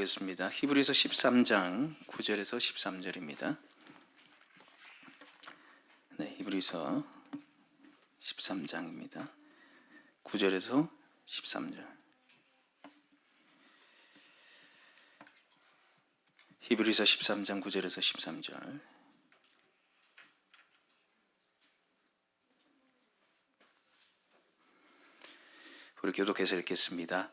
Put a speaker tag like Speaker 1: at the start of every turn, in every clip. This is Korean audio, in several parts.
Speaker 1: 보겠습니다. 히브리서 13장 9절에서 13절입니다. 네, 히브리서 13장입니다. 9절에서 13절. 히브리서 13장 9절에서 13절. 우리 교독해서 읽겠습니다.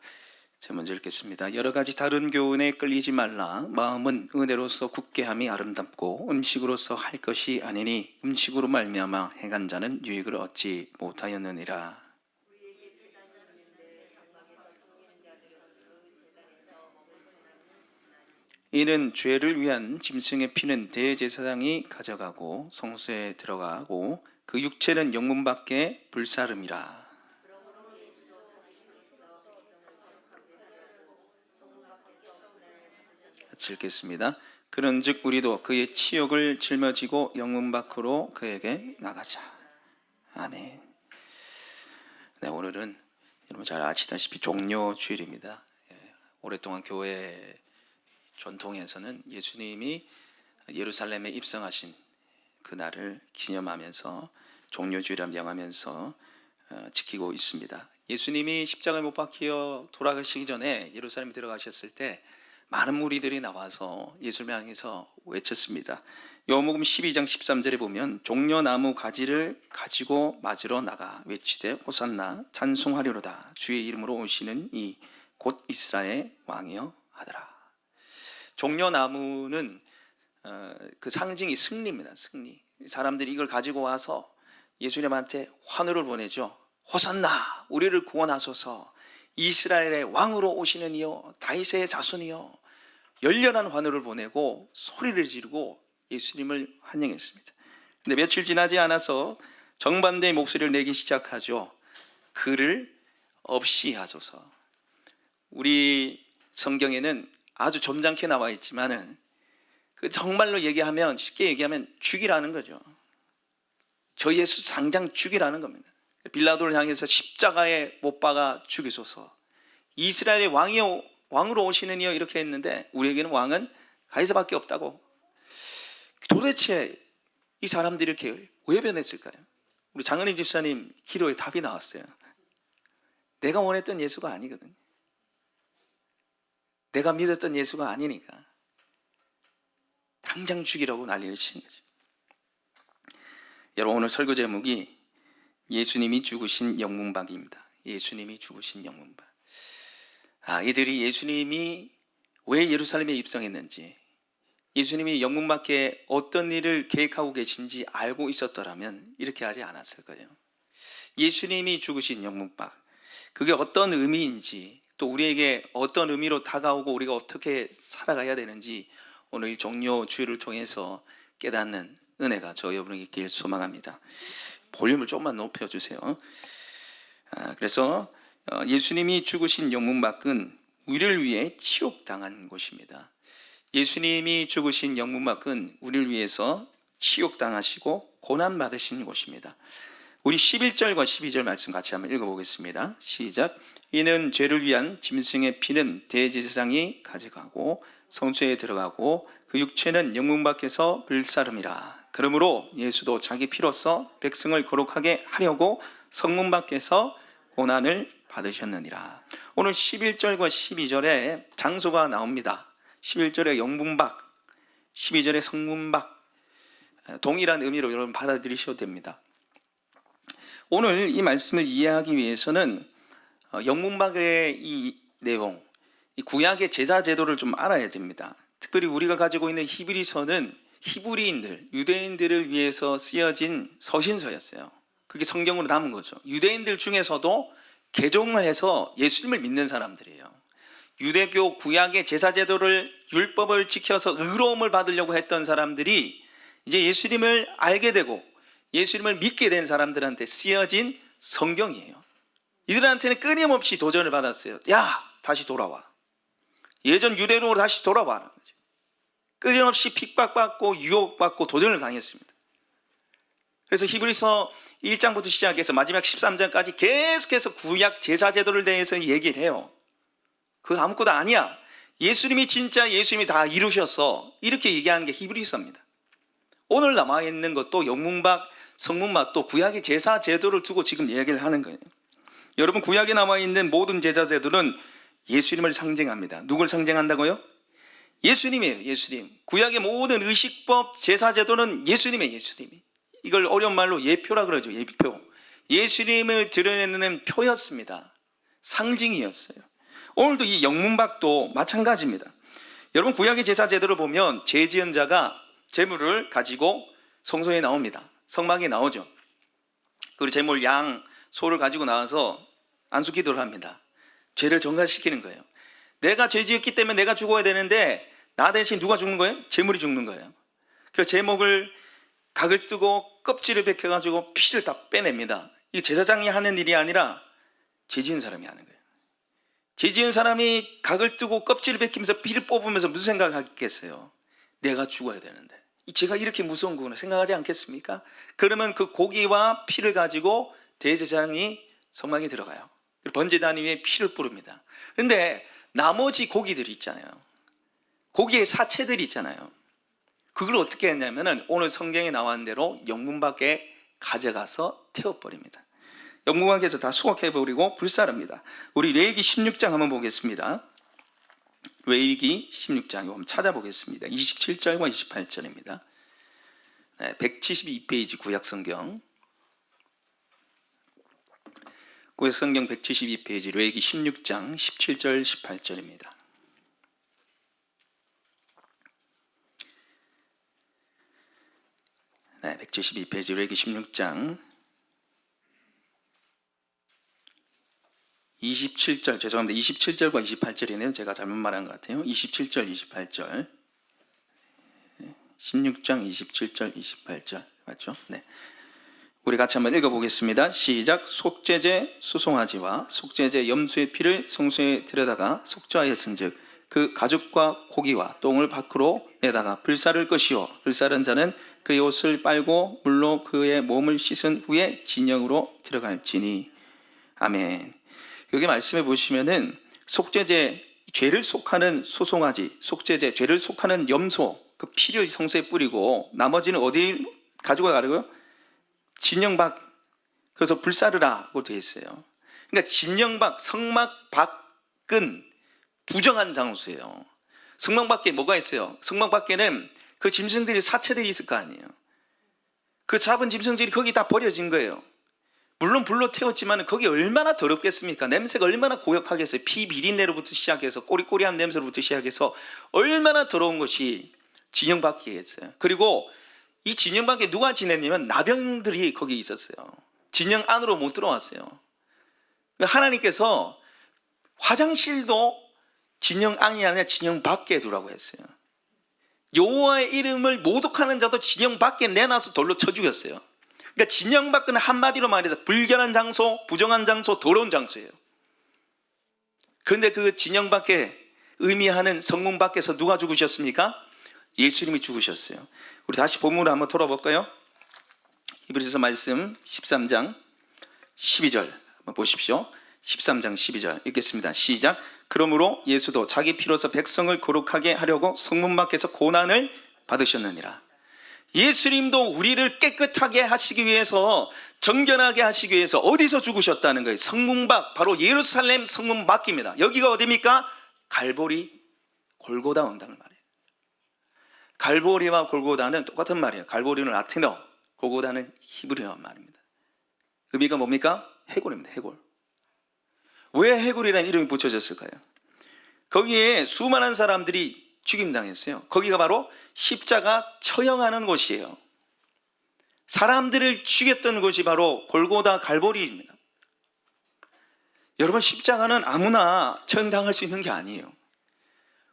Speaker 1: 제가 먼저 읽겠습니다. 여러 가지 다른 교훈에 끌리지 말라. 마음은 은혜로서 굳게 함이 아름답고 음식으로서 할 것이 아니니 음식으로 말미암아 행한 자는 유익을 얻지 못하였느니라. 이는 죄를 위한 짐승의 피는 대제사장이 가져가고 성소에 들어가고 그 육체는 영문 밖에 불사름이라. 같이 읽겠습니다. 그런즉 우리도 그의 치욕을 짊어지고 영문 밖으로 그에게 나가자. 아멘. 네, 오늘은 여러분 잘 아시다시피 종려 주일입니다. 오랫동안 교회 전통에서는 예수님이 예루살렘에 입성하신 그날을 기념하면서 종려주일이라 명하면서 지키고 있습니다. 예수님이 십자가에 못 박혀 돌아가시기 전에 예루살렘에 들어가셨을 때 많은 무리들이 나와서 예수님을 향해서 외쳤습니다. 요한복음 12장 13절에 보면 종려나무 가지를 가지고 맞으러 나가 외치되 호산나 찬송하리로다 주의 이름으로 오시는 이 곧 이스라엘 왕이여 하더라. 종려나무는 그 상징이 승리입니다. 승리. 사람들이 이걸 가지고 와서 예수님한테 환호를 보내죠. 호산나 우리를 구원하소서 이스라엘의 왕으로 오시는 이여 다윗의 자손이여. 열렬한 환호를 보내고 소리를 지르고 예수님을 환영했습니다. 근데 며칠 지나지 않아서 정반대의 목소리를 내기 시작하죠. 그를 없이 하소서. 우리 성경에는 아주 점잖게 나와 있지만은 그 정말로 얘기하면 쉽게 얘기하면 죽이라는 거죠. 저 예수 당장 죽이라는 겁니다. 빌라도를 향해서 십자가에 못 박아 죽이소서. 이스라엘의 왕으로 오시는 이여 이렇게 했는데 우리에게는 왕은 가이사밖에 없다고. 도대체 이 사람들이 이렇게 왜 변했을까요? 우리 장은희 집사님 기도에 답이 나왔어요. 내가 원했던 예수가 아니거든요. 내가 믿었던 예수가 아니니까 당장 죽이라고 난리를 치는 거죠. 여러분 오늘 설교 제목이 예수님이 죽으신 영문박입니다. 예수님이 죽으신 영문박. 이들이 예수님이 왜 예루살렘에 입성했는지, 예수님이 영문밖에 어떤 일을 계획하고 계신지 알고 있었더라면 이렇게 하지 않았을 거예요. 예수님이 죽으신 영문박, 그게 어떤 의미인지, 또 우리에게 어떤 의미로 다가오고 우리가 어떻게 살아가야 되는지 오늘 종려 주일을 통해서 깨닫는 은혜가 저 여러분에게 있길 소망합니다. 볼륨을 조금만 높여주세요. 그래서 예수님이 죽으신 영문박은 우리를 위해 치욕당한 곳입니다. 예수님이 죽으신 영문박은 우리를 위해서 치욕당하시고 고난받으신 곳입니다. 우리 11절과 12절 말씀 같이 한번 읽어보겠습니다. 시작. 이는 죄를 위한 짐승의 피는 대제사장이 가져가고 성소에 들어가고 그 육체는 영문 밖에서 불사름이라. 그러므로 예수도 자기 피로써 백성을 거룩하게 하려고 성문 밖에서 고난을 받으셨느니라. 오늘 11절과 12절에 장소가 나옵니다. 11절에 영문박, 12절에 성문박, 동일한 의미로 여러분 받아들이셔도 됩니다. 오늘 이 말씀을 이해하기 위해서는 영문박의 이 내용, 이 구약의 제사 제도를 좀 알아야 됩니다. 특별히 우리가 가지고 있는 히브리서는 히브리인들, 유대인들을 위해서 쓰여진 서신서였어요. 그게 성경으로 남은 거죠. 유대인들 중에서도 개종을 해서 예수님을 믿는 사람들이에요. 유대교 구약의 제사 제도를, 율법을 지켜서 의로움을 받으려고 했던 사람들이 이제 예수님을 알게 되고 예수님을 믿게 된 사람들한테 쓰여진 성경이에요. 이들한테는 끊임없이 도전을 받았어요. 야, 다시 돌아와. 예전 유대로로 다시 돌아와라는 거죠. 끊임없이 핍박받고 유혹받고 도전을 당했습니다. 그래서 히브리서 1장부터 시작해서 마지막 13장까지 계속해서 구약 제사 제도를 대해서 얘기를 해요. 그거 아무것도 아니야. 예수님이 진짜 예수님이 다 이루셨어, 이렇게 얘기하는 게 히브리서입니다. 오늘 남아있는 것도 영문박, 성문박, 또 구약의 제사 제도를 두고 지금 얘기를 하는 거예요. 여러분, 구약에 남아있는 모든 제사 제도는 예수님을 상징합니다. 누굴 상징한다고요? 예수님이에요. 예수님. 구약의 모든 의식법, 제사 제도는 예수님이에요. 예수님이. 이걸 어려운 말로 예표라 그러죠. 예표. 예수님을 드러내는 표였습니다. 상징이었어요. 오늘도 이 영문박도 마찬가지입니다. 여러분, 구약의 제사 제도를 보면 죄지은 자가 제물을 가지고 성소에 나옵니다. 성막에 나오죠. 그리고 제물 양, 소를 가지고 나와서 안수기도를 합니다. 죄를 정갈시키는 거예요. 내가 죄 지었기 때문에 내가 죽어야 되는데 나 대신 누가 죽는 거예요? 제물이 죽는 거예요. 그래서 제목을 각을 뜨고 껍질을 벗겨가지고 피를 다 빼냅니다. 이 제사장이 하는 일이 아니라 죄 지은 사람이 하는 거예요. 죄 지은 사람이 각을 뜨고 껍질을 벗기면서 피를 뽑으면서 무슨 생각을 하겠어요? 내가 죽어야 되는데 이 죄가 이렇게 무서운 거구나 생각하지 않겠습니까? 그러면 그 고기와 피를 가지고 대제사장이 성막에 들어가요. 번제단 위에 피를 뿌립니다. 그런데 나머지 고기들이 있잖아요. 고기의 사체들이 있잖아요. 그걸 어떻게 했냐면은 오늘 성경에 나온 대로 영문밖에 가져가서 태워버립니다. 영문밖에서 다 수확해버리고 불사릅니다. 우리 레위기 16장 한번 보겠습니다. 레위기 16장 한번 찾아보겠습니다. 27절과 28절입니다. 172페이지 구약성경. 구약성경 172페이지 레위기 16장 17절 18절입니다. 네, 172페이지 레위기 16장 27절, 죄송합니다. 27절과 28절이네요. 제가 잘못 말한 것 같아요. 27절, 28절. 16장 27절, 28절. 맞죠? 네. 우리 같이 한번 읽어보겠습니다. 시작. 속죄제 수송아지와 속죄제 염소의 피를 성소에 들여다가 속죄하였은즉 그 가죽과 고기와 똥을 밖으로 내다가 불사를 것이요 불사른 자는 그의 옷을 빨고 물로 그의 몸을 씻은 후에 진영으로 들어갈지니. 아멘. 여기 말씀해 보시면은 속죄제, 죄를 속하는 수송아지, 속죄제, 죄를 속하는 염소, 그 피를 성소에 뿌리고 나머지는 어디 가지고 가려고요? 진영 밖. 그래서 불사르라고 되어 있어요. 그러니까 진영 밖, 성막 밖은 부정한 장소예요. 성막 밖에 뭐가 있어요? 성막 밖에는 그 짐승들이, 사체들이 있을 거 아니에요. 그 잡은 짐승들이 거기 다 버려진 거예요. 물론 불로 태웠지만 거기 얼마나 더럽겠습니까? 냄새가 얼마나 고역하겠어요. 피 비린내로부터 시작해서 꼬리꼬리한 냄새로부터 시작해서 얼마나 더러운 것이 진영 밖에 있어요. 그리고 이 진영 밖에 누가 지냈냐면 나병들이 거기 있었어요. 진영 안으로 못 들어왔어요. 하나님께서 화장실도 진영 안이 아니라 진영 밖에 두라고 했어요. 여호와의 이름을 모독하는 자도 진영 밖에 내놔서 돌로 쳐 죽였어요. 그러니까 진영 밖은 한마디로 말해서 불결한 장소, 부정한 장소, 더러운 장소예요. 그런데 그 진영 밖에 의미하는 성문 밖에서 누가 죽으셨습니까? 예수님이 죽으셨어요. 우리 다시 본문을 한번 돌아볼까요? 히브리서 말씀 13장 12절 한번 보십시오. 13장 12절 읽겠습니다. 시작. 그러므로 예수도 자기 피로서 백성을 거룩하게 하려고 성문 밖에서 고난을 받으셨느니라. 예수님도 우리를 깨끗하게 하시기 위해서, 정결하게 하시기 위해서 어디서 죽으셨다는 거예요? 성문 밖, 바로 예루살렘 성문 밖입니다. 여기가 어디입니까? 갈보리, 골고다 언덕을 말해요. 갈보리와 골고다는 똑같은 말이에요. 갈보리는 라틴어, 골고다는 히브리어 말입니다. 의미가 뭡니까? 해골입니다. 해골. 왜 해골이라는 이름이 붙여졌을까요? 거기에 수많은 사람들이 죽임당했어요. 거기가 바로 십자가 처형하는 곳이에요. 사람들을 죽였던 곳이 바로 골고다 갈보리입니다. 여러분, 십자가는 아무나 처형당할 수 있는 게 아니에요.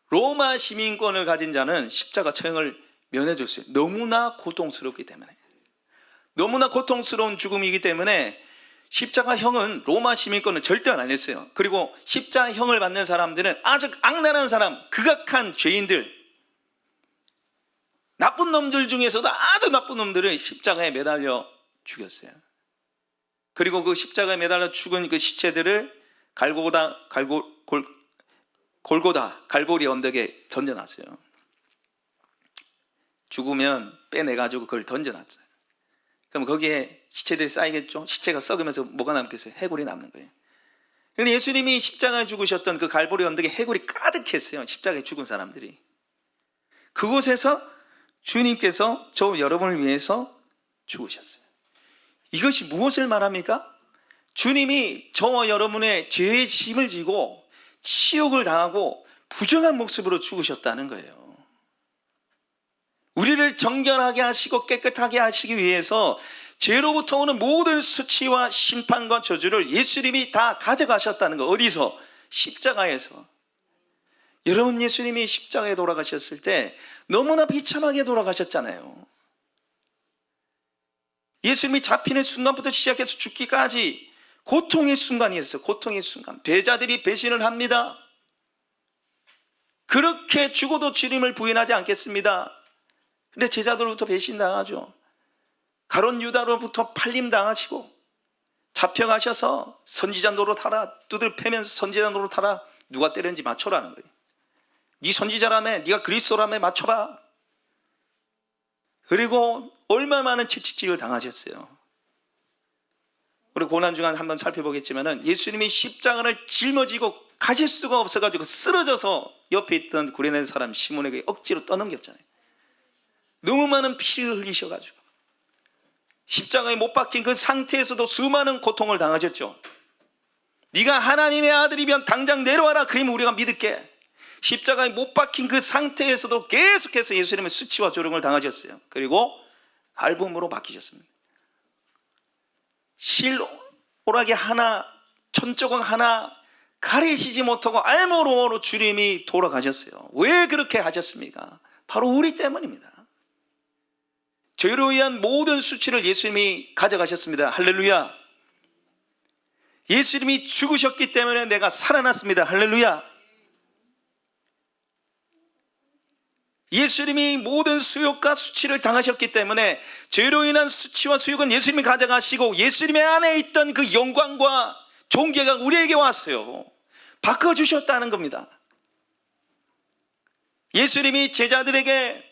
Speaker 1: 로마 시민권을 가진 자는 십자가 처형을 면해줬어요. 너무나 고통스럽기 때문에. 너무나 고통스러운 죽음이기 때문에 십자가형은 로마 시민권은 절대 안 했어요. 그리고 십자가형을 받는 사람들은 아주 악랄한 사람, 극악한 죄인들, 나쁜 놈들 중에서도 아주 나쁜 놈들을 십자가에 매달려 죽였어요. 그리고 그 십자가에 매달려 죽은 그 시체들을 골고다 갈보리 언덕에 던져놨어요. 죽으면 빼내가지고 그걸 던져놨어요. 그럼 거기에 시체들이 쌓이겠죠. 시체가 썩으면서 뭐가 남겠어요? 해골이 남는 거예요. 그런데 예수님이 십자가에 죽으셨던 그 갈보리 언덕에 해골이 가득했어요. 십자가에 죽은 사람들이. 그곳에서 주님께서 저 여러분을 위해서 죽으셨어요. 이것이 무엇을 말합니까? 주님이 저와 여러분의 죄의 짐을 지고 치욕을 당하고 부정한 모습으로 죽으셨다는 거예요. 우리를 정결하게 하시고 깨끗하게 하시기 위해서 죄로부터 오는 모든 수치와 심판과 저주를 예수님이 다 가져가셨다는 거. 어디서? 십자가에서. 여러분, 예수님이 십자가에 돌아가셨을 때 너무나 비참하게 돌아가셨잖아요. 예수님이 잡히는 순간부터 시작해서 죽기까지 고통의 순간이었어요. 고통의 순간. 배자들이 배신을 합니다. 그렇게 죽어도 주님을 부인하지 않겠습니다. 근데 제자들로부터 배신당하죠. 가룟 유다로부터 팔림당하시고 잡혀가셔서 선지자 노릇하라, 두들 패면서 선지자 노릇하라. 누가 때렸는지 맞춰라는 거예요. 네 선지자라며, 네가 그리스도라며 맞춰라. 그리고 얼마나 많은 채찍질을 당하셨어요. 우리 고난주간 한번 살펴보겠지만 예수님이 십자가를 짊어지고 가실 수가 없어가지고 쓰러져서 옆에 있던 구레네 사람 시몬에게 억지로 떠넘겼잖아요. 너무 많은 피를 흘리셔가지고 십자가에 못 박힌 그 상태에서도 수많은 고통을 당하셨죠. 네가 하나님의 아들이면 당장 내려와라. 그러면 우리가 믿을게. 십자가에 못 박힌 그 상태에서도 계속해서 예수님의 수치와 조롱을 당하셨어요. 그리고 알몸으로 바뀌셨습니다. 실오라기 하나, 천조각 하나 가리시지 못하고 알몸으로 주님이 돌아가셨어요. 왜 그렇게 하셨습니까? 바로 우리 때문입니다. 죄로 위한 모든 수치를 예수님이 가져가셨습니다. 할렐루야. 예수님이 죽으셨기 때문에 내가 살아났습니다. 할렐루야. 예수님이 모든 수욕과 수치를 당하셨기 때문에 죄로 인한 수치와 수욕은 예수님이 가져가시고 예수님의 안에 있던 그 영광과 존귀가 우리에게 왔어요. 바꿔주셨다는 겁니다. 예수님이 제자들에게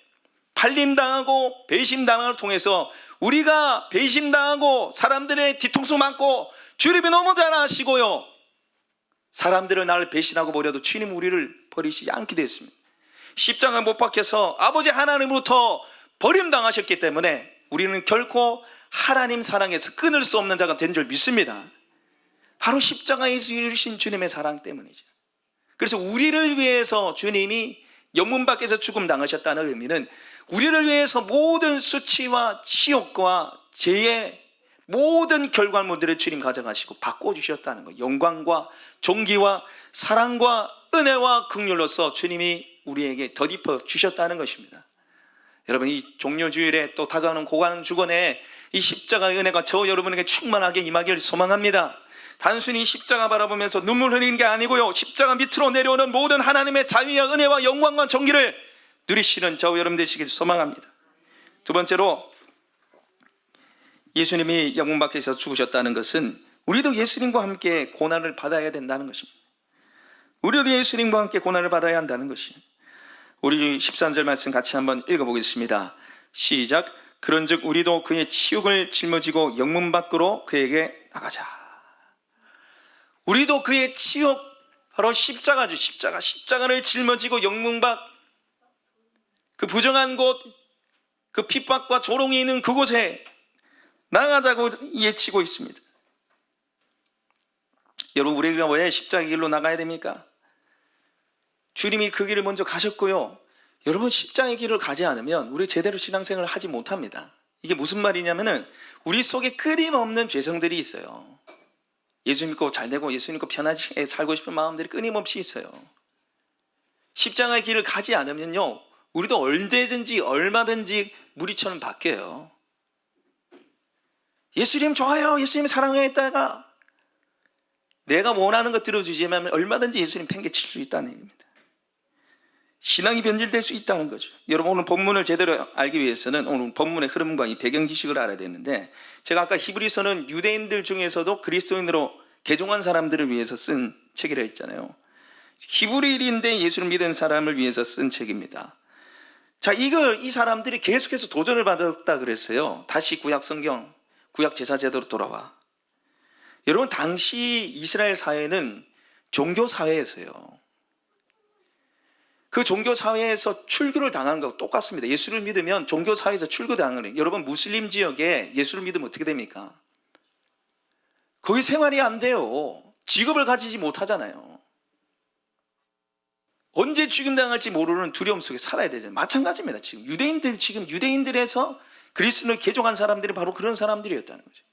Speaker 1: 팔림당하고 배신당함을 통해서 우리가 배신당하고 사람들의 뒤통수 맞고 주님이 너무 잘하시고요, 사람들은 나를 배신하고 버려도 주님 우리를 버리시지 않게 됐습니다. 십자가에 못 박혀서 아버지 하나님으로부터 버림당하셨기 때문에 우리는 결코 하나님 사랑에서 끊을 수 없는 자가 된 줄 믿습니다. 바로 십자가에서 이루신 주님의 사랑 때문이죠. 그래서 우리를 위해서 주님이 영문 밖에서 죽음 당하셨다는 의미는 우리를 위해서 모든 수치와 치욕과 죄의 모든 결과물들을 주님 가져가시고 바꿔주셨다는 거. 영광과 존귀와 사랑과 은혜와 긍휼로서 주님이 우리에게 덧입혀 주셨다는 것입니다. 여러분, 이 종료주일에 또 다가오는 고난주간에 이 십자가의 은혜가 저 여러분에게 충만하게 임하길 소망합니다. 단순히 십자가 바라보면서 눈물 흘리는 게 아니고요, 십자가 밑으로 내려오는 모든 하나님의 자유와 은혜와 영광과 존귀를 누리시는 저 여러분 되시길 소망합니다. 두 번째로, 예수님이 영문 밖에서 죽으셨다는 것은 우리도 예수님과 함께 고난을 받아야 된다는 것입니다. 우리도 예수님과 함께 고난을 받아야 한다는 것이에요. 우리 13절 말씀 같이 한번 읽어보겠습니다. 시작. 그런즉 우리도 그의 치욕을 짊어지고 영문 밖으로 그에게 나가자. 우리도 그의 치욕, 바로 십자가죠. 십자가를 짊어지고 영문 밖, 그 부정한 곳, 그 핍박과 조롱이 있는 그곳에 나가자고 예치고 있습니다. 여러분, 우리가 왜 십자가 길로 나가야 됩니까? 주님이 그 길을 먼저 가셨고요, 여러분, 십자가의 길을 가지 않으면 우리 제대로 신앙생활을 하지 못합니다. 이게 무슨 말이냐면은 우리 속에 끊임없는 죄성들이 있어요. 예수 믿고 잘되고 예수 믿고 편하게 살고 싶은 마음들이 끊임없이 있어요. 십자가의 길을 가지 않으면요, 우리도 언제든지 얼마든지 무리처럼 바뀌어요. 예수님 좋아요, 예수님 사랑했다가 내가 원하는 것 들어주지만 얼마든지 예수님 팽개칠 수 있다는 얘기입니다. 신앙이 변질될 수 있다는 거죠. 여러분, 오늘 본문을 제대로 알기 위해서는 오늘 본문의 흐름과 이 배경 지식을 알아야 되는데, 제가 아까 히브리서는 유대인들 중에서도 그리스도인으로 개종한 사람들을 위해서 쓴 책이라 했잖아요. 히브리인데 예수를 믿은 사람을 위해서 쓴 책입니다. 자, 이 사람들이 계속해서 도전을 받았다 그랬어요. 다시 구약 성경, 구약 제사 제도로 돌아와. 여러분, 당시 이스라엘 사회는 종교 사회였어요. 그 종교 사회에서 출교를 당하는 것과 똑같습니다. 예수를 믿으면 종교 사회에서 출교당하는 거예요. 여러분, 무슬림 지역에 예수를 믿으면 어떻게 됩니까? 거기 생활이 안 돼요. 직업을 가지지 못하잖아요. 언제 죽임당할지 모르는 두려움 속에 살아야 되잖아요. 마찬가지입니다. 지금 유대인들에서 그리스도를 개종한 사람들이 바로 그런 사람들이었다는 거죠.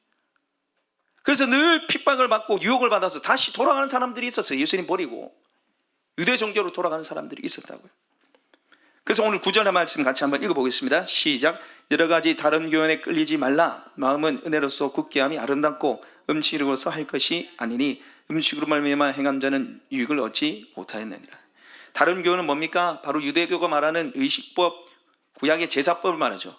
Speaker 1: 그래서 늘 핍박을 받고 유혹을 받아서 다시 돌아가는 사람들이 있었어요. 예수님 버리고 유대 종교로 돌아가는 사람들이 있었다고요. 그래서 오늘 9절의 말씀 같이 한번 읽어보겠습니다. 시작. 여러 가지 다른 교훈에 끌리지 말라. 마음은 은혜로서 굳게 함이 아름답고 음식으로서 할 것이 아니니 음식으로 말미암아 행한 자는 유익을 얻지 못하였느니라. 다른 교훈은 뭡니까? 바로 유대교가 말하는 의식법, 구약의 제사법을 말하죠.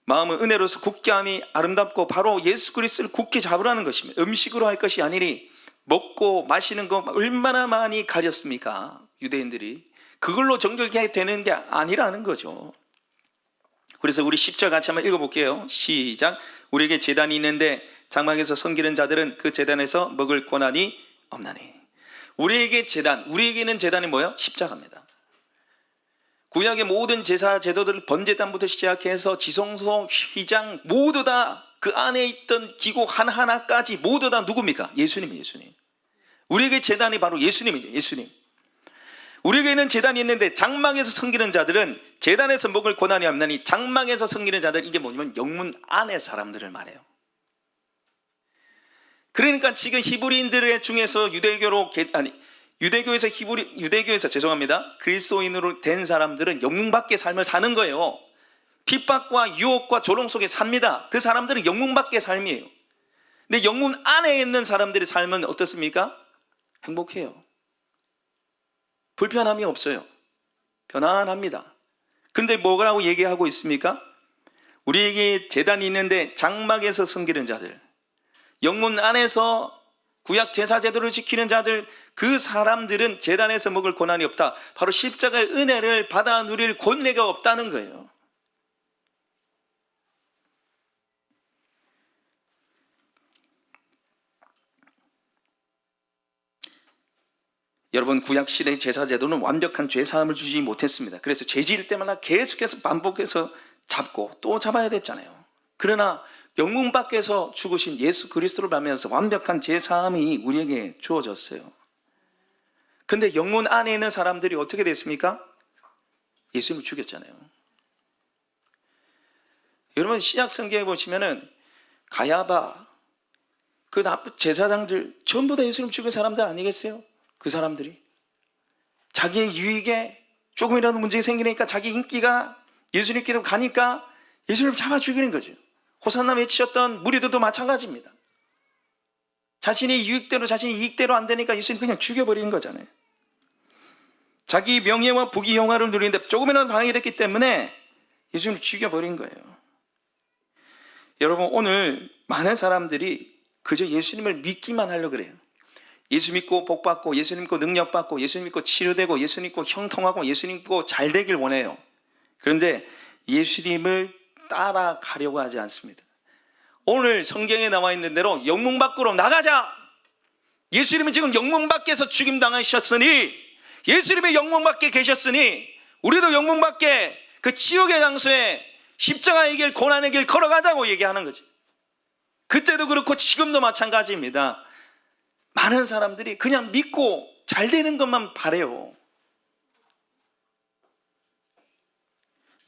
Speaker 1: 마음은 은혜로서 굳게 함이 아름답고 바로 예수 그리스도를 굳게 잡으라는 것입니다. 음식으로 할 것이 아니니 먹고 마시는 거 얼마나 많이 가렸습니까? 유대인들이. 그걸로 정결케 되는 게 아니라는 거죠. 그래서 우리 10절 같이 한번 읽어볼게요. 시작. 우리에게 제단이 있는데 장막에서 섬기는 자들은 그 제단에서 먹을 권한이 없나니. 우리에게는 제단이 뭐예요? 십자가입니다. 구약의 모든 제사 제도들, 번제단부터 시작해서 지성소, 휘장 모두 다 그 안에 있던 기구 하나하나까지 모두 다 누굽니까? 예수님이에요. 예수님. 우리에게 제단이 바로 예수님이죠. 예수님. 우리에게는 제단이 있는데 장막에서 섬기는 자들은 제단에서 먹을 권한이 없나니. 장막에서 섬기는 자들, 이게 뭐냐면 영문 안의 사람들을 말해요. 그러니까 지금 히브리인들 중에서 유대교에서 죄송합니다. 그리스도인으로 된 사람들은 영문 밖의 삶을 사는 거예요. 핍박과 유혹과 조롱 속에 삽니다. 그 사람들은 영문 밖의 삶이에요. 근데 영문 안에 있는 사람들의 삶은 어떻습니까? 행복해요. 불편함이 없어요. 편안합니다. 근데 뭐라고 얘기하고 있습니까? 우리에게 제단이 있는데 장막에서 섬기는 자들, 영문 안에서 구약 제사 제도를 지키는 자들, 그 사람들은 제단에서 먹을 권한이 없다. 바로 십자가의 은혜를 받아 누릴 권리가 없다는 거예요. 여러분, 구약시대의 제사제도는 완벽한 죄사함을 주지 못했습니다. 그래서 죄 지을 때마다 계속해서 반복해서 잡고 또 잡아야 됐잖아요. 그러나 영문 밖에서 죽으신 예수 그리스도를 받으면서 완벽한 죄사함이 우리에게 주어졌어요. 근데 영문 안에 있는 사람들이 어떻게 됐습니까? 예수님을 죽였잖아요. 여러분, 신약 성경에 보시면은 가야바, 그 나쁜 제사장들 전부 다 예수님 죽인 사람들 아니겠어요? 그 사람들이 자기의 유익에 조금이라도 문제가 생기니까 자기 인기가 예수님께로 가니까 예수님을 잡아 죽이는 거죠. 호산나 외치셨던 무리들도 마찬가지입니다. 자신의 유익대로, 자신의 이익대로 안 되니까 예수님 그냥 죽여버리는 거잖아요. 자기 명예와 부귀 영화를 누리는데 조금이라도 방해가 됐기 때문에 예수님을 죽여버린 거예요. 여러분, 오늘 많은 사람들이 그저 예수님을 믿기만 하려고 그래요. 예수 믿고 복 받고, 예수 믿고 능력 받고, 예수 믿고 치료되고, 예수 믿고 형통하고, 예수 믿고 잘 되길 원해요. 그런데 예수님을 따라가려고 하지 않습니다. 오늘 성경에 나와 있는 대로 영문 밖으로 나가자. 예수님은 지금 영문 밖에서 죽임당하셨으니, 예수님의 영문 밖에 계셨으니 우리도 영문 밖에 그 지옥의 장소에 십자가의 길, 고난의 길 걸어가자고 얘기하는 거지. 그때도 그렇고 지금도 마찬가지입니다. 많은 사람들이 그냥 믿고 잘 되는 것만 바래요.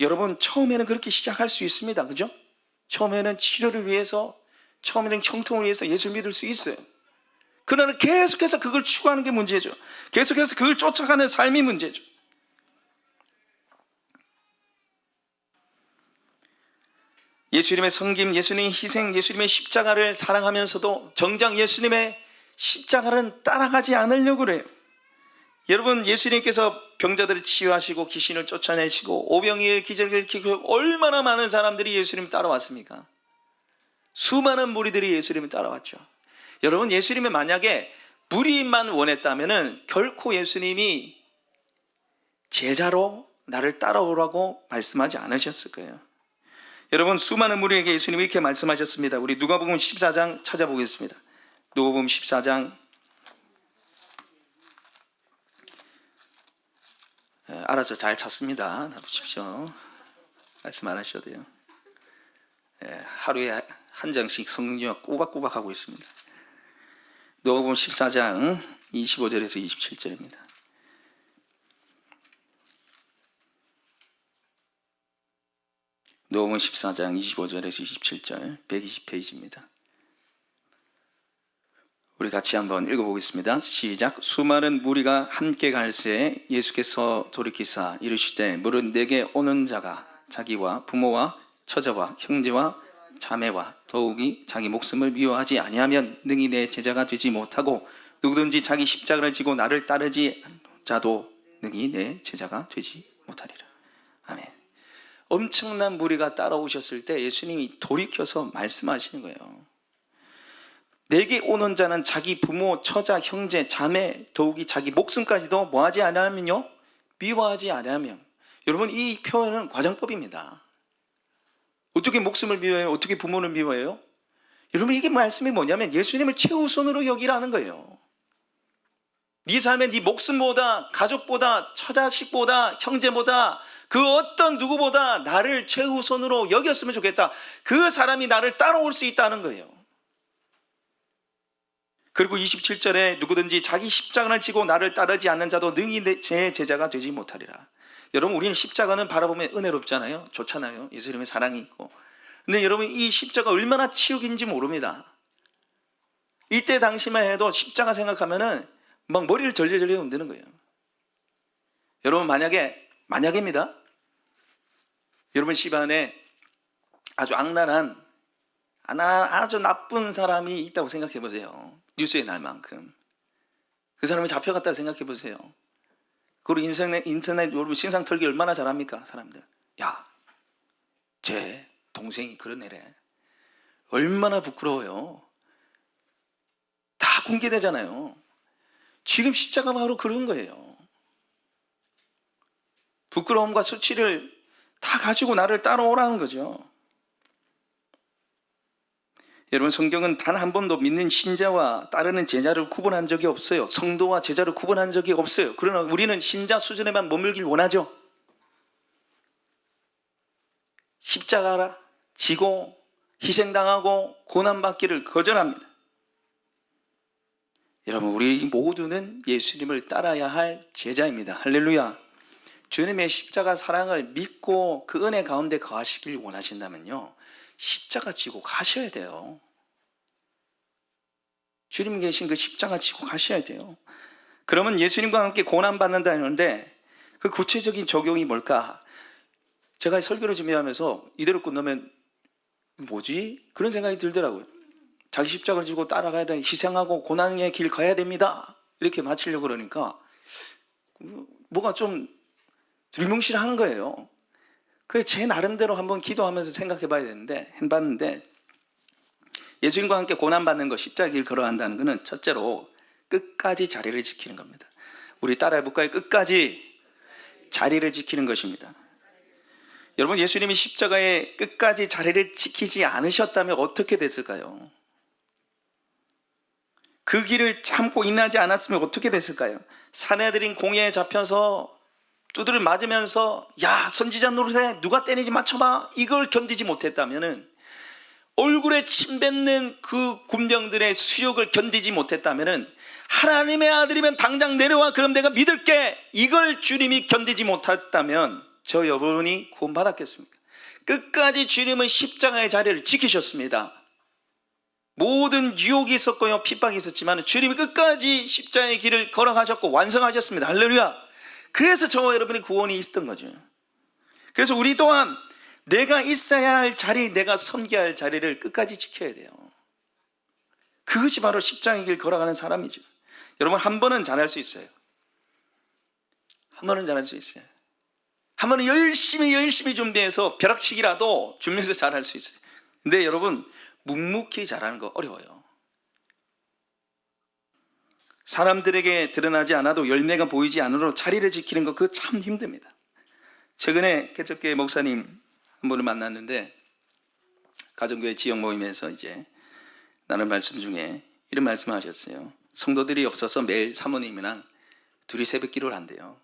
Speaker 1: 여러분, 처음에는 그렇게 시작할 수 있습니다. 그죠? 처음에는 치료를 위해서, 처음에는 형통을 위해서 예수 믿을 수 있어요. 그러나 계속해서 그걸 추구하는 게 문제죠. 계속해서 그걸 쫓아가는 삶이 문제죠. 예수님의 섬김, 예수님의 희생, 예수님의 십자가를 사랑하면서도 정작 예수님의 십자가는 따라가지 않으려고 그래요. 여러분, 예수님께서 병자들을 치유하시고 귀신을 쫓아내시고 오병이의 기적을 일으키고 얼마나 많은 사람들이 예수님을 따라왔습니까? 수많은 무리들이 예수님을 따라왔죠. 여러분, 예수님이 만약에 무리만 원했다면은 결코 예수님이 제자로 나를 따라오라고 말씀하지 않으셨을 거예요. 여러분, 수많은 무리에게 예수님이 이렇게 말씀하셨습니다. 우리 누가복음 14장 찾아보겠습니다. 누가복음 14장. 알아서 잘 찾습니다. 놔두십시오. 말씀 안 하셔도 돼요. 하루에 한 장씩 성경역 꼬박꼬박 하고 있습니다. 누가복음 14장 25절에서 27절입니다. 누가복음 14장 25절에서 27절 120페이지입니다. 우리 같이 한번 읽어보겠습니다. 시작. 수많은 무리가 함께 갈새 예수께서 돌이키사 이르시되 무릇 내게 오는 자가 자기와 부모와 처자와 형제와 자매와 더욱이 자기 목숨을 미워하지 아니하면 능히 내 제자가 되지 못하고 누구든지 자기 십자가를 지고 나를 따르지 자도 능히 내 제자가 되지 못하리라. 아멘. 엄청난 무리가 따라오셨을 때 예수님이 돌이켜서 말씀하시는 거예요. 내게 오는 자는 자기 부모, 처자, 형제, 자매, 더욱이 자기 목숨까지도 뭐하지 아니하면요? 미워하지 아니하면. 여러분, 이 표현은 과장법입니다. 어떻게 목숨을 미워해요? 어떻게 부모를 미워해요? 여러분, 이게 말씀이 뭐냐면 예수님을 최우선으로 여기라는 거예요. 네 삶에 네 목숨보다, 가족보다, 처자식보다, 형제보다, 그 어떤 누구보다 나를 최우선으로 여겼으면 좋겠다. 그 사람이 나를 따라올 수 있다는 거예요. 그리고 27절에 누구든지 자기 십자가를 지고 나를 따르지 않는 자도 능히 제 제자가 되지 못하리라. 여러분, 우리는 십자가는 바라보면 은혜롭잖아요. 좋잖아요. 예수님의 사랑이 있고. 근데 여러분, 이 십자가 얼마나 치욕인지 모릅니다. 이때 당시만 해도 십자가 생각하면은 막 머리를 절레절레 흔드는 거예요. 여러분, 만약입니다. 여러분 집안에 아주 악랄한 아주 나쁜 사람이 있다고 생각해 보세요. 뉴스에 날 만큼. 그 사람이 잡혀갔다고 생각해 보세요. 그리고 인터넷 여러분 신상 털기 얼마나 잘합니까? 사람들. 야, 제 동생이 그런 애래. 얼마나 부끄러워요. 다 공개되잖아요. 지금 십자가 바로 그런 거예요. 부끄러움과 수치를 다 가지고 나를 따라오라는 거죠. 여러분, 성경은 단 한 번도 믿는 신자와 따르는 제자를 구분한 적이 없어요. 성도와 제자를 구분한 적이 없어요. 그러나 우리는 신자 수준에만 머물길 원하죠. 십자가라 지고 희생당하고 고난받기를 거절합니다. 여러분, 우리 모두는 예수님을 따라야 할 제자입니다. 할렐루야. 주님의 십자가 사랑을 믿고 그 은혜 가운데 거하시길 원하신다면요, 십자가 지고 가셔야 돼요. 주님 계신 그 십자가 지고 가셔야 돼요. 그러면 예수님과 함께 고난받는다는데 그 구체적인 적용이 뭘까? 제가 설교를 준비하면서 이대로 끝나면 뭐지? 그런 생각이 들더라고요. 자기 십자가를 지고 따라가야 돼. 희생하고 고난의 길 가야 됩니다. 이렇게 마치려고 그러니까 뭐가 좀 두리뭉실한 거예요. 그래서 제 나름대로 한번 기도하면서 생각해 봐야 되는데, 해봤는데, 예수님과 함께 고난받는 것, 십자가 길 걸어간다는 것은 첫째로 끝까지 자리를 지키는 겁니다. 우리 따라해 볼까요? 끝까지 자리를 지키는 것입니다. 여러분, 예수님이 십자가에 끝까지 자리를 지키지 않으셨다면 어떻게 됐을까요? 그 길을 참고 인하지 않았으면 어떻게 됐을까요? 사내들인 공회에 잡혀서 두드려 맞으면서 야, 선지자 노릇해, 누가 때리지 맞춰봐, 이걸 견디지 못했다면은, 얼굴에 침 뱉는 그 군병들의 수욕을 견디지 못했다면은, 하나님의 아들이면 당장 내려와, 그럼 내가 믿을게, 이걸 주님이 견디지 못했다면 저 여러분이 구원받았겠습니까? 끝까지 주님은 십자가의 자리를 지키셨습니다. 모든 유혹이 있었고요, 핍박이 있었지만 주님이 끝까지 십자가의 길을 걸어가셨고 완성하셨습니다. 할렐루야. 그래서 저와 여러분의 구원이 있었던 거죠. 그래서 우리 또한 내가 있어야 할 자리, 내가 섬겨야 할 자리를 끝까지 지켜야 돼요. 그것이 바로 십자가의 길 걸어가는 사람이죠. 여러분, 한 번은 잘할 수 있어요. 한 번은 잘할 수 있어요. 한 번은 열심히 준비해서 벼락치기라도 준비해서 잘할 수 있어요. 근데 여러분, 묵묵히 잘하는 거 어려워요. 사람들에게 드러나지 않아도 열매가 보이지 않으로 자리를 지키는 거, 그거 참 힘듭니다. 최근에 개척교회 목사님 한 분을 만났는데, 가정교회 지역 모임에서 이제 나눈 말씀 중에 이런 말씀을 하셨어요. 성도들이 없어서 매일 사모님이랑 둘이 새벽기도를 한대요.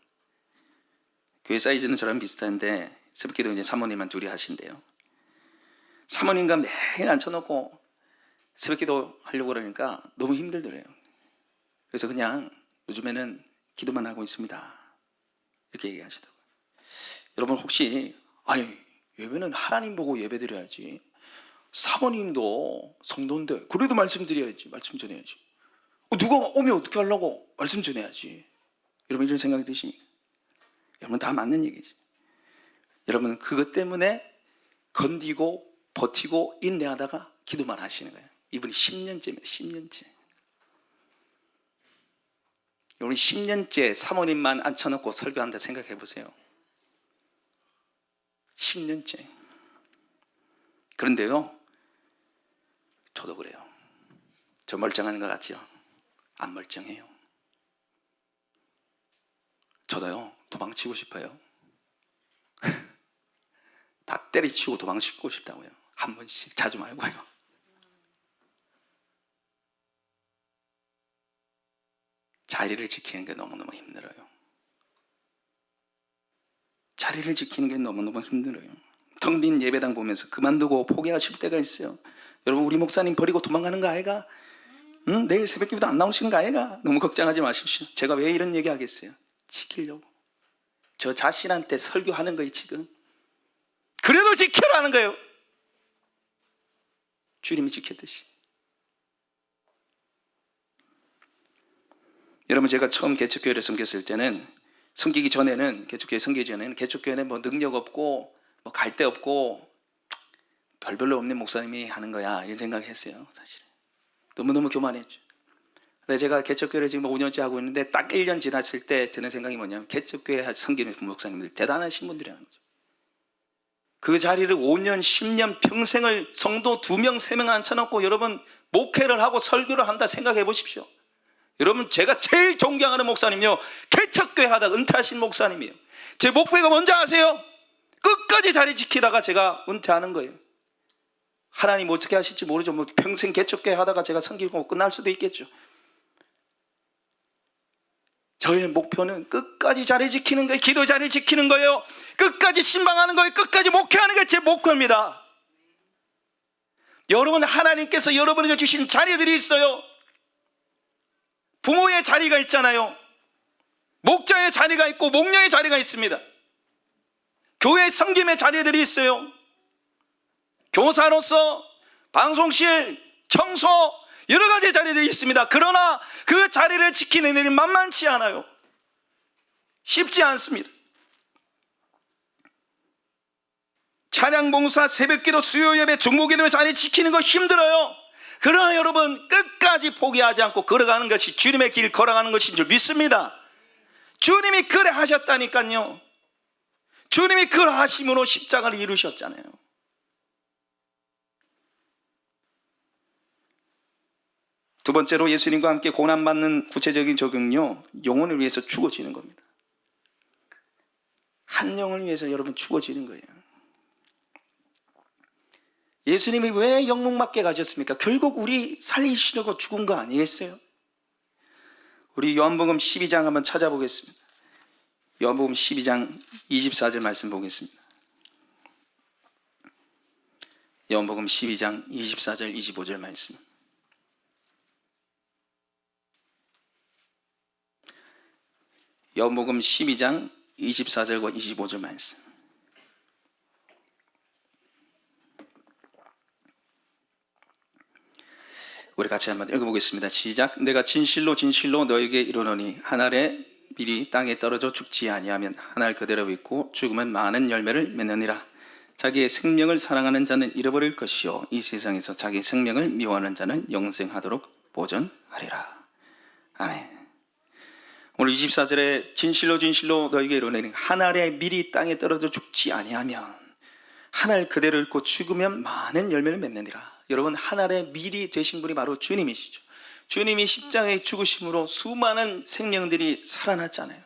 Speaker 1: 교회 사이즈는 저랑 비슷한데 새벽기도 이제 사모님만 둘이 하신대요. 사모님과 매일 앉혀놓고 새벽기도 하려고 그러니까 너무 힘들더래요. 그래서 그냥 요즘에는 기도만 하고 있습니다, 이렇게 얘기하시더라고요. 여러분 혹시 아니 예배는 하나님 보고 예배 드려야지, 사모님도 성도인데 그래도 말씀 드려야지, 말씀 전해야지, 누가 오면 어떻게 하려고, 말씀 전해야지, 여러분 이런 생각이 드십니까? 여러분 다 맞는 얘기지. 여러분 그것 때문에 건디고 버티고 인내하다가 기도만 하시는 거예요. 이분이 10년째입니다. 10년째. 여러분 10년째 사모님만 앉혀놓고 설교한다 생각해 보세요. 10년째. 그런데요, 저도 그래요. 저 멀쩡한 것 같죠? 안 멀쩡해요. 저도요, 도망치고 싶어요. 다 때리치고 도망치고 싶다고요. 한 번씩, 자주 말고요. 자리를 지키는 게 너무너무 힘들어요. 자리를 지키는 게 너무너무 힘들어요. 텅 빈 예배당 보면서 그만두고 포기하실 때가 있어요. 여러분 우리 목사님 버리고 도망가는 거 아이가? 내일 새벽기도 안 나오시는 거 아이가? 너무 걱정하지 마십시오. 제가 왜 이런 얘기 하겠어요? 지키려고. 저 자신한테 설교하는 거예요 지금. 그래도 지켜라는 거예요. 주님이 지켰듯이. 여러분 제가 처음 개척교회를 섬겼을 때는, 섬기기 전에는, 개척교회 섬기기 전에는 개척교회는 뭐 능력 없고 뭐 갈 데 없고 별별로 없는 목사님이 하는 거야, 이런 생각했어요. 사실 너무너무 교만했죠. 근데 제가 개척교회를 지금 5년째 하고 있는데 딱 1년 지났을 때 드는 생각이 뭐냐면, 개척교회 섬기는 목사님들 대단하신 분들이라는 거죠. 그 자리를 5년, 10년, 평생을 성도 2명, 3명 앉혀놓고 여러분 목회를 하고 설교를 한다 생각해 보십시오. 여러분 제가 제일 존경하는 목사님이요, 개척교회 하다가 은퇴하신 목사님이에요. 제 목표가 뭔지 아세요? 끝까지 자리 지키다가 제가 은퇴하는 거예요. 하나님 어떻게 하실지 모르죠. 뭐 평생 개척교회 하다가 제가 섬기고 끝날 수도 있겠죠. 저의 목표는 끝까지 자리 지키는 거예요. 기도 자리 지키는 거예요. 끝까지 신방하는 거예요. 끝까지 목회하는 게 제 목표입니다. 여러분 하나님께서 여러분에게 주신 자리들이 있어요. 부모의 자리가 있잖아요. 목자의 자리가 있고 목녀의 자리가 있습니다. 교회 섬김의 자리들이 있어요. 교사로서 방송실, 청소, 여러 가지 자리들이 있습니다. 그러나 그 자리를 지키는 일이 만만치 않아요. 쉽지 않습니다. 찬양봉사, 새벽기도, 수요예배, 중보기도의 자리 지키는 거 힘들어요. 그러나 여러분 끝까지 포기하지 않고 걸어가는 것이 주님의 길 걸어가는 것인 줄 믿습니다. 주님이 그래 하셨다니까요. 주님이 그래 하심으로 십자가를 이루셨잖아요. 두 번째로 예수님과 함께 고난받는 구체적인 적용요, 영혼을 위해서 죽어지는 겁니다. 한 영을 위해서 여러분 죽어지는 거예요. 예수님이 왜 영문밖에 가셨습니까? 결국 우리 살리시려고 죽은 거 아니겠어요? 우리 요한복음 12장 한번 찾아보겠습니다. 요한복음 12장 24절 말씀 보겠습니다. 요한복음 12장 24절 25절 말씀. 요한복음 12장 24절과 25절 말씀. 우리 같이 한번 읽어보겠습니다. 시작. 내가 진실로 진실로 너에게 이르노니 한 알의 밀이 땅에 떨어져 죽지 아니하면 한 알 그대로 있고 죽으면 많은 열매를 맺느니라. 자기의 생명을 사랑하는 자는 잃어버릴 것이요 이 세상에서 자기 생명을 미워하는 자는 영생하도록 보존하리라. 아멘. 오늘 24절에 진실로 진실로 너에게 이르노니 한 알의 밀이 땅에 떨어져 죽지 아니하면 한 알 그대로 있고 죽으면 많은 열매를 맺느니라. 여러분 한 알의 밀이 되신 분이 바로 주님이시죠. 주님이 십자가에 죽으심으로 수많은 생명들이 살아났잖아요.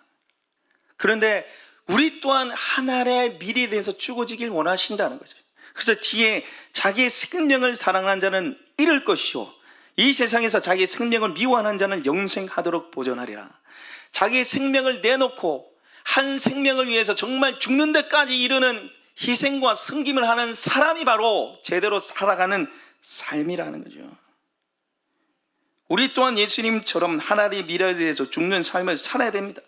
Speaker 1: 그런데 우리 또한 하늘의 미래에 대해서 죽어지길 원하신다는 거죠. 그래서 뒤에 자기의 생명을 사랑하는 자는 잃을 것이요 이 세상에서 자기의 생명을 미워하는 자는 영생하도록 보존하리라. 자기의 생명을 내놓고 한 생명을 위해서 정말 죽는 데까지 이르는 희생과 섬김을 하는 사람이 바로 제대로 살아가는 삶이라는 거죠. 우리 또한 예수님처럼 하나님의 미래에 대해서 죽는 삶을 살아야 됩니다.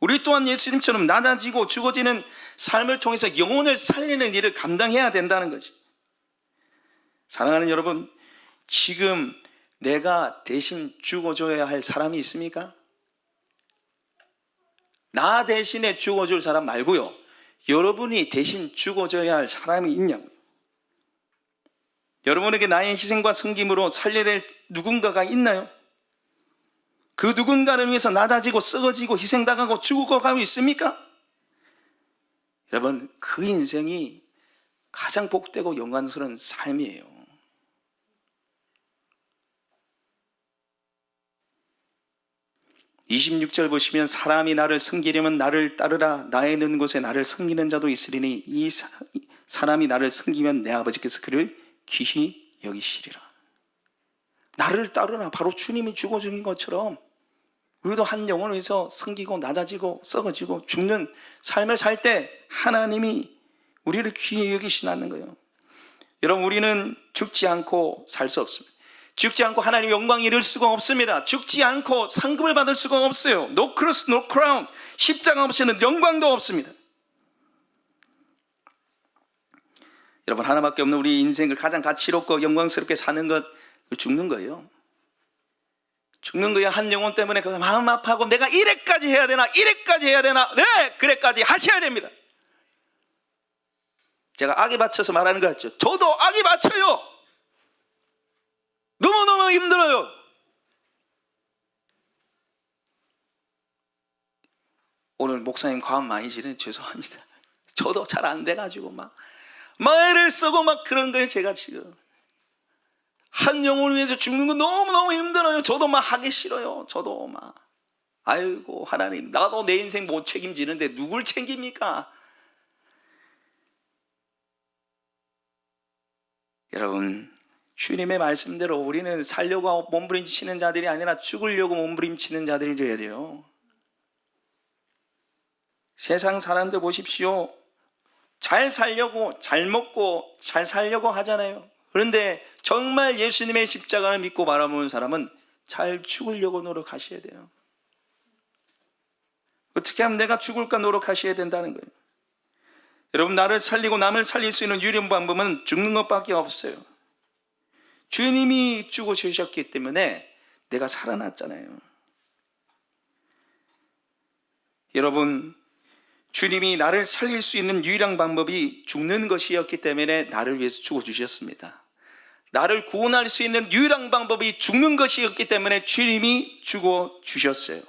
Speaker 1: 우리 또한 예수님처럼 낮아지고 죽어지는 삶을 통해서 영혼을 살리는 일을 감당해야 된다는 거지. 사랑하는 여러분, 지금 내가 대신 죽어줘야 할 사람이 있습니까? 나 대신에 죽어줄 사람 말고요, 여러분이 대신 죽어줘야 할 사람이 있냐고요. 여러분에게 나의 희생과 섬김으로 살려낼 누군가가 있나요? 그 누군가를 위해서 낮아지고 썩어지고 희생당하고 죽어가고 있습니까? 여러분, 그 인생이 가장 복되고 영광스러운 삶이에요. (26절) 보시면 사람이 나를 섬기려면 나를 따르라. 나의 있는 곳에 나를 섬기는 자도 있으리니 이 사람이 나를 섬기면 내 아버지께서 그를 귀히 여기시리라. 나를 따르라. 바로 주님이 죽어주는 것처럼 우리도 한 영혼을 위해서 섬기고 낮아지고 썩어지고 죽는 삶을 살 때 하나님이 우리를 귀히 여기시는 거예요. 여러분, 우리는 죽지 않고 살 수 없습니다. 죽지 않고 하나님의 영광을 이룰 수가 없습니다. 죽지 않고 상급을 받을 수가 없어요. No cross, no crown. 십자가 없이는 영광도 없습니다. 여러분, 하나밖에 없는 우리 인생을 가장 가치롭고 영광스럽게 사는 것, 죽는 거예요. 죽는 거야. 한 영혼 때문에 그 마음 아파하고 내가 이래까지 해야 되나, 이래까지 해야 되나. 네, 그래까지 하셔야 됩니다. 제가 악에 받쳐서 말하는 거 같죠? 저도 악에 받쳐요. 너무너무 힘들어요. 오늘 목사님 과음 많이 지르는 죄송합니다. 저도 잘 안 돼가지고 막 애를 쓰고 막 그런 거예요. 제가 지금 한 영혼을 위해서 죽는 거 너무너무 힘들어요. 저도 막 하기 싫어요. 저도 막 아이고 하나님, 나도 내 인생 못 책임지는데 누굴 챙깁니까? 여러분, 주님의 말씀대로 우리는 살려고 몸부림치는 자들이 아니라 죽으려고 몸부림치는 자들이 되어야 돼요. 세상 사람들 보십시오. 잘 살려고, 잘 먹고, 잘 살려고 하잖아요. 그런데 정말 예수님의 십자가를 믿고 바라보는 사람은 잘 죽으려고 노력하셔야 돼요. 어떻게 하면 내가 죽을까 노력하셔야 된다는 거예요. 여러분, 나를 살리고 남을 살릴 수 있는 유일한 방법은 죽는 것밖에 없어요. 주님이 죽으셨기 때문에 내가 살아났잖아요. 여러분, 주님이 나를 살릴 수 있는 유일한 방법이 죽는 것이었기 때문에 나를 위해서 죽어주셨습니다. 나를 구원할 수 있는 유일한 방법이 죽는 것이었기 때문에 주님이 죽어주셨어요.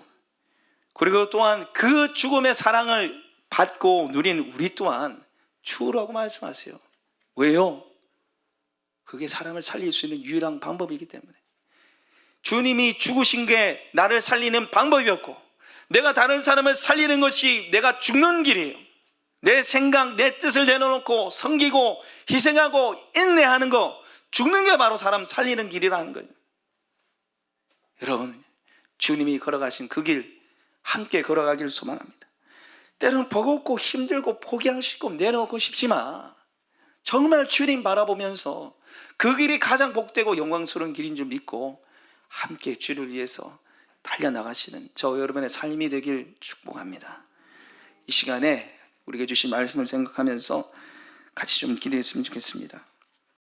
Speaker 1: 그리고 또한 그 죽음의 사랑을 받고 누린 우리 또한 죽으라고 말씀하세요. 왜요? 그게 사람을 살릴 수 있는 유일한 방법이기 때문에. 주님이 죽으신 게 나를 살리는 방법이었고, 내가 다른 사람을 살리는 것이 내가 죽는 길이에요. 내 생각, 내 뜻을 내려놓고 섬기고 희생하고 인내하는 거, 죽는 게 바로 사람 살리는 길이라는 거예요. 여러분, 주님이 걸어가신 그 길 함께 걸어가길 소망합니다. 때로는 버겁고 힘들고 포기하시고 내려놓고 싶지만 정말 주님 바라보면서 그 길이 가장 복되고 영광스러운 길인 줄 믿고 함께 주를 위해서 달려나가시는 저 여러분의 삶이 되길 축복합니다. 이 시간에 우리에게 주신 말씀을 생각하면서 같이 좀 기도했으면 좋겠습니다.